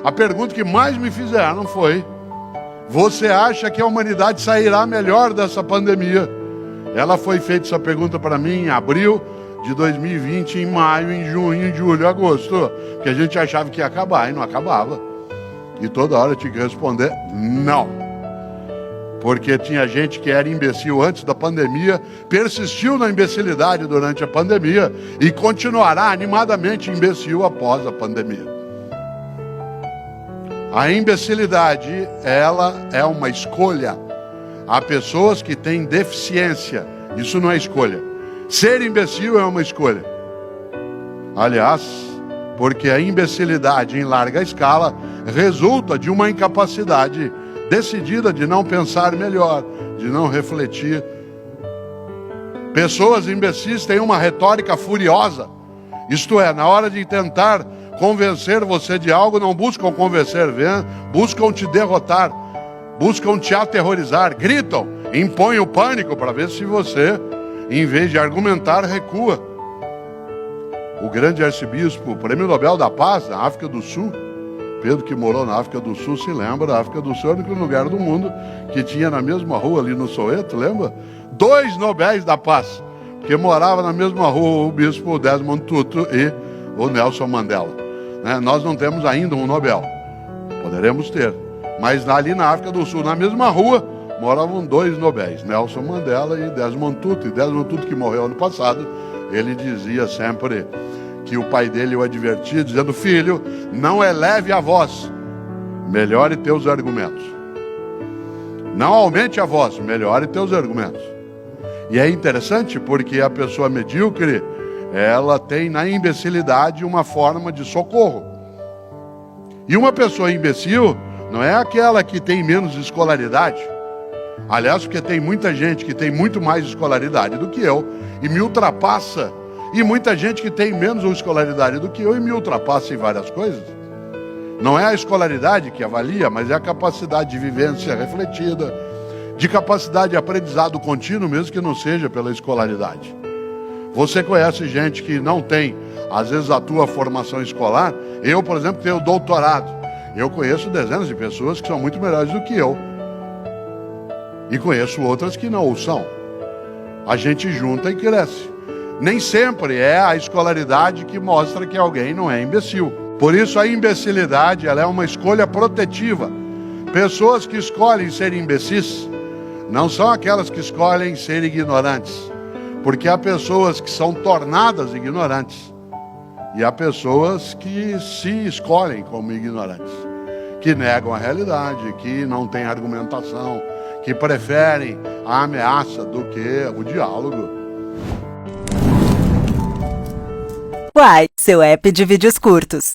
A pergunta que mais me fizeram foi: você acha que a humanidade sairá melhor dessa pandemia? Ela foi feita essa pergunta para mim em abril de 2020, em maio, em junho, em julho, agosto, que a gente achava que ia acabar e não acabava. E toda hora eu tinha que responder não. Porque tinha gente que era imbecil antes da pandemia, persistiu na imbecilidade durante a pandemia e continuará animadamente imbecil após a pandemia. A imbecilidade, ela é uma escolha. Há pessoas que têm deficiência, isso não é escolha. Ser imbecil é uma escolha. Aliás, porque a imbecilidade em larga escala resulta de uma incapacidade decidida de não pensar melhor, de não refletir. Pessoas imbecis têm uma retórica furiosa, isto é, na hora de tentar convencer você de algo, não buscam convencer, buscam te derrotar, buscam te aterrorizar, gritam, impõem o pânico para ver se você, em vez de argumentar, recua. O grande arcebispo, Prêmio Nobel da Paz, na África do Sul, Pedro, que morou na África do Sul, se lembra, a África do Sul é o único lugar do mundo que tinha na mesma rua ali no Soweto, lembra? 2 Nobéis da Paz, porque morava na mesma rua o bispo Desmond Tutu e o Nelson Mandela. Nós não temos ainda um Nobel, poderemos ter, mas ali na África do Sul, na mesma rua, moravam 2 Nobéis, Nelson Mandela e Desmond Tutu. E Desmond Tutu, que morreu ano passado, ele dizia sempre que o pai dele o advertia, dizendo: filho, não eleve a voz, melhore teus argumentos. Não aumente a voz, melhore teus argumentos. E é interessante porque a pessoa medíocre, ela tem na imbecilidade uma forma de socorro. E uma pessoa imbecil não é aquela que tem menos escolaridade. Aliás, porque tem muita gente que tem muito mais escolaridade do que eu e me ultrapassa. E muita gente que tem menos escolaridade do que eu e me ultrapassa em várias coisas. Não é a escolaridade que avalia, mas é a capacidade de vivência refletida, de capacidade de aprendizado contínuo, mesmo que não seja pela escolaridade. Você conhece gente que não tem, às vezes, a tua formação escolar. Eu, por exemplo, tenho doutorado. Eu conheço dezenas de pessoas que são muito melhores do que eu. E conheço outras que não o são. A gente junta e cresce. Nem sempre é a escolaridade que mostra que alguém não é imbecil. Por isso a imbecilidade, ela é uma escolha protetiva. Pessoas que escolhem ser imbecis não são aquelas que escolhem ser ignorantes. Porque há pessoas que são tornadas ignorantes. E há pessoas que se escolhem como ignorantes. Que negam a realidade, que não têm argumentação, que preferem a ameaça do que o diálogo. Uai, seu app de vídeos curtos.